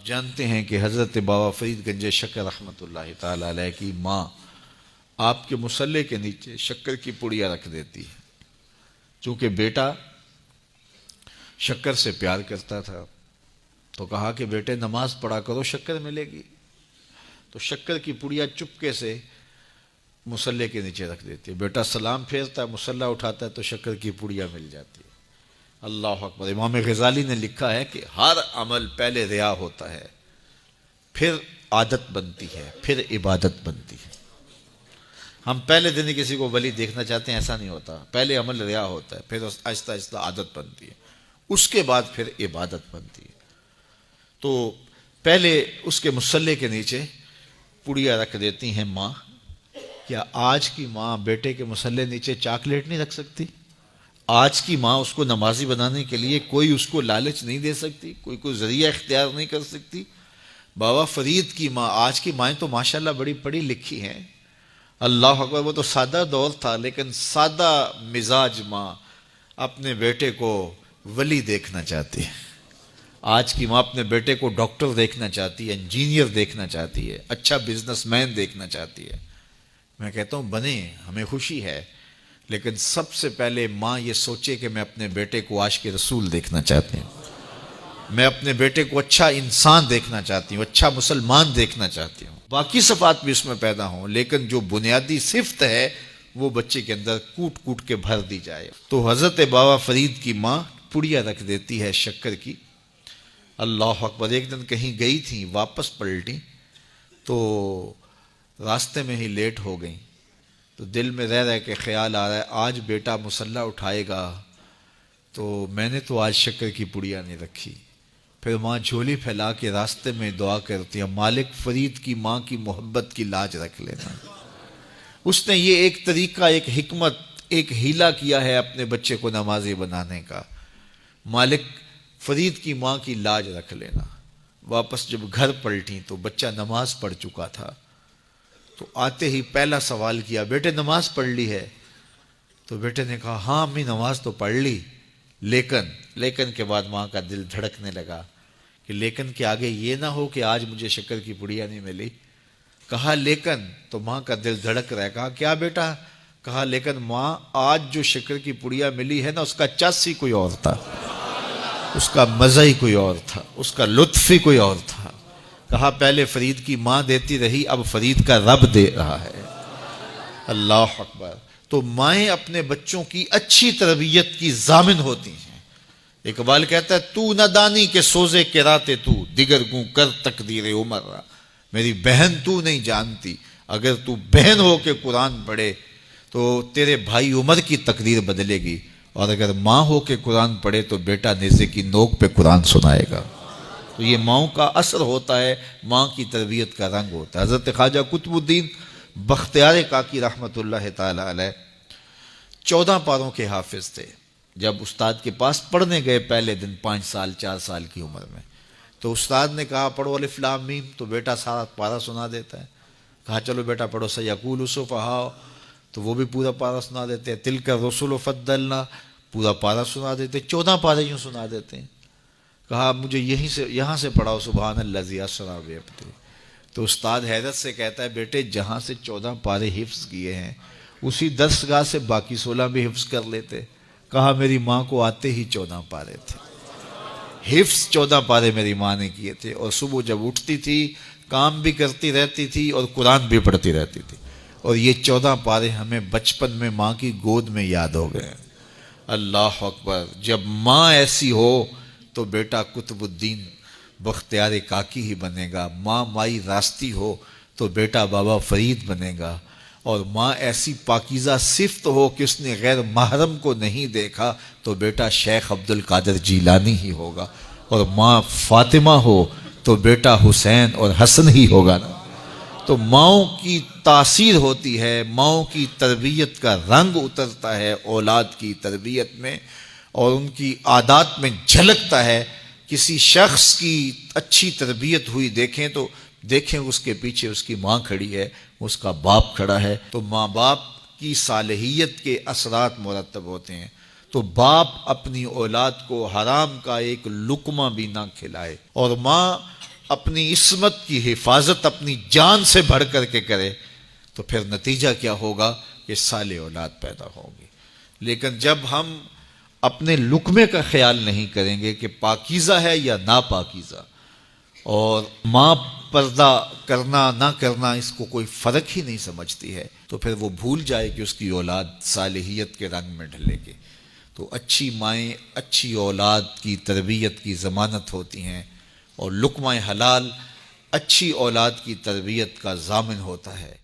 جانتے ہیں کہ حضرت بابا فرید گنج شکر رحمۃ اللہ تعالی علیہ کی ماں آپ کے مصلے کے نیچے شکر کی پڑیا رکھ دیتی ہے. چونکہ بیٹا شکر سے پیار کرتا تھا تو کہا کہ بیٹے نماز پڑھا کرو، شکر ملے گی. تو شکر کی پڑیا چپکے سے مصلے کے نیچے رکھ دیتی ہے. بیٹا سلام پھیرتا ہے، مصلہ اٹھاتا ہے تو شکر کی پڑیا مل جاتی ہے. اللہ اکبر. امام غزالی نے لکھا ہے کہ ہر عمل پہلے ریا ہوتا ہے، پھر عادت بنتی ہے، پھر عبادت بنتی ہے. ہم پہلے دن ہی کسی کو ولی دیکھنا چاہتے ہیں، ایسا نہیں ہوتا. پہلے عمل ریا ہوتا ہے، پھر آہستہ آہستہ عادت بنتی ہے، اس کے بعد پھر عبادت بنتی ہے. تو پہلے اس کے مصلے کے نیچے پڑیا رکھ دیتی ہیں ماں. کیا آج کی ماں بیٹے کے مصلے نیچے چاکلیٹ نہیں رکھ سکتی؟ آج کی ماں اس کو نمازی بنانے کے لیے کوئی اس کو لالچ نہیں دے سکتی، کوئی ذریعہ اختیار نہیں کر سکتی؟ بابا فرید کی ماں، آج کی مائیں تو ماشاءاللہ بڑی پڑھی لکھی ہیں. اللہ اکبر. وہ تو سادہ دور تھا، لیکن سادہ مزاج ماں اپنے بیٹے کو ولی دیکھنا چاہتی ہے. آج کی ماں اپنے بیٹے کو ڈاکٹر دیکھنا چاہتی ہے، انجینئر دیکھنا چاہتی ہے، اچھا بزنس مین دیکھنا چاہتی ہے. میں کہتا ہوں بنے، ہمیں خوشی ہے، لیکن سب سے پہلے ماں یہ سوچے کہ میں اپنے بیٹے کو عاشق رسول دیکھنا چاہتی ہوں، میں اپنے بیٹے کو اچھا انسان دیکھنا چاہتی ہوں، اچھا مسلمان دیکھنا چاہتی ہوں. باقی صفات بھی اس میں پیدا ہوں، لیکن جو بنیادی صفت ہے وہ بچے کے اندر کوٹ کوٹ کے بھر دی جائے. تو حضرت بابا فرید کی ماں پڑیا رکھ دیتی ہے شکر کی. اللہ اکبر. ایک دن کہیں گئی تھیں، واپس پلٹی تو راستے میں ہی لیٹ ہو گئیں. تو دل میں رہ رہ کے خیال آ رہا ہے آج بیٹا مصلہ اٹھائے گا تو میں نے تو آج شکر کی پڑیا نہیں رکھی. پھر ماں جھولی پھیلا کے راستے میں دعا کرتی ہے، مالک فرید کی ماں کی محبت کی لاج رکھ لینا. اس نے یہ ایک طریقہ، ایک حکمت، ایک ہیلا کیا ہے اپنے بچے کو نمازی بنانے کا. مالک فرید کی ماں کی لاج رکھ لینا. واپس جب گھر پلٹیں تو بچہ نماز پڑھ چکا تھا. تو آتے ہی پہلا سوال کیا، بیٹے نماز پڑھ لی ہے؟ تو بیٹے نے کہا ہاں امی نماز تو پڑھ لی. لیکن کے بعد ماں کا دل دھڑکنے لگا کہ لیکن کے آگے یہ نہ ہو کہ آج مجھے شکر کی پڑیا نہیں ملی. کہا لیکن، تو ماں کا دل دھڑک رہا ہے. کہا کیا بیٹا؟ کہا لیکن ماں آج جو شکر کی پڑیا ملی ہے نا، اس کا چس ہی کوئی اور تھا، اس کا مزہ ہی کوئی اور تھا، اس کا لطف ہی کوئی اور تھا. کہا پہلے فرید کی ماں دیتی رہی، اب فرید کا رب دے رہا ہے. اللہ اکبر. تو مائیں اپنے بچوں کی اچھی تربیت کی ضامن ہوتی ہیں. اقبال کہتا ہے تو نہ دانی کے سوزے کے راتے تو دیگر گوں کر تقدیر عمر را. میری بہن تو نہیں جانتی، اگر تو بہن ہو کے قرآن پڑھے تو تیرے بھائی عمر کی تقدیر بدلے گی، اور اگر ماں ہو کے قرآن پڑھے تو بیٹا نیزے کی نوک پہ قرآن سنائے گا. تو یہ ماں کا اثر ہوتا ہے، ماں کی تربیت کا رنگ ہوتا ہے. حضرت خواجہ قطب الدین بختیار کاکی رحمۃ اللہ تعالی علیہ 14 پاروں کے حافظ تھے. جب استاد کے پاس پڑھنے گئے پہلے دن 5 سال 4 سال کی عمر میں، تو استاد نے کہا پڑھو الف لام میم. تو بیٹا سارا پارہ سنا دیتا ہے. کہا چلو بیٹا پڑھو سیقول السفہاء، تو وہ بھی پورا پارہ سنا دیتے ہیں. تلک الرسل فضلنا، پورا پارہ سنا دیتے. 14 پارے یوں سنا دیتے ہیں. کہا مجھے یہاں سے پڑھاؤ سبحان الذی اسری بعبدہ. تو استاد حیرت سے کہتا ہے بیٹے جہاں سے 14 پارے حفظ کیے ہیں اسی درسگاہ سے باقی 16 بھی حفظ کر لیتے. کہا میری ماں کو آتے ہی 14 پارے تھے، حفظ 14 پارے میری ماں نے کیے تھے. اور صبح جب اٹھتی تھی کام بھی کرتی رہتی تھی اور قرآن بھی پڑھتی رہتی تھی. اور یہ 14 پارے ہمیں بچپن میں ماں کی گود میں یاد ہو گئے. اللہ اکبر. جب ماں ایسی ہو تو بیٹا قطب الدین بختیار کاکی ہی بنے گا. ماں مائی راستی ہو تو بیٹا بابا فرید بنے گا. اور ماں ایسی پاکیزہ صفت ہو کہ اس نے غیر محرم کو نہیں دیکھا تو بیٹا شیخ عبد القادر جیلانی ہی ہوگا. اور ماں فاطمہ ہو تو بیٹا حسین اور حسن ہی ہوگا نا. تو ماؤں کی تاثیر ہوتی ہے، ماؤں کی تربیت کا رنگ اترتا ہے اولاد کی تربیت میں، اور ان کی عادات میں جھلکتا ہے. کسی شخص کی اچھی تربیت ہوئی دیکھیں تو دیکھیں اس کے پیچھے اس کی ماں کھڑی ہے، اس کا باپ کھڑا ہے. تو ماں باپ کی صالحیت کے اثرات مرتب ہوتے ہیں. تو باپ اپنی اولاد کو حرام کا ایک لقمہ بھی نہ کھلائے. اور ماں اپنی عصمت کی حفاظت اپنی جان سے بڑھ کر کے کرے تو پھر نتیجہ کیا ہوگا کہ صالح اولاد پیدا ہوگی. لیکن جب ہم اپنے لقمے کا خیال نہیں کریں گے کہ پاکیزہ ہے یا ناپاکیزہ، اور ماں پردہ کرنا نہ کرنا اس کو کوئی فرق ہی نہیں سمجھتی ہے، تو پھر وہ بھول جائے کہ اس کی اولاد صالحیت کے رنگ میں ڈھلے گی. تو اچھی مائیں اچھی اولاد کی تربیت کی ضمانت ہوتی ہیں، اور لقمہ حلال اچھی اولاد کی تربیت کا ضامن ہوتا ہے.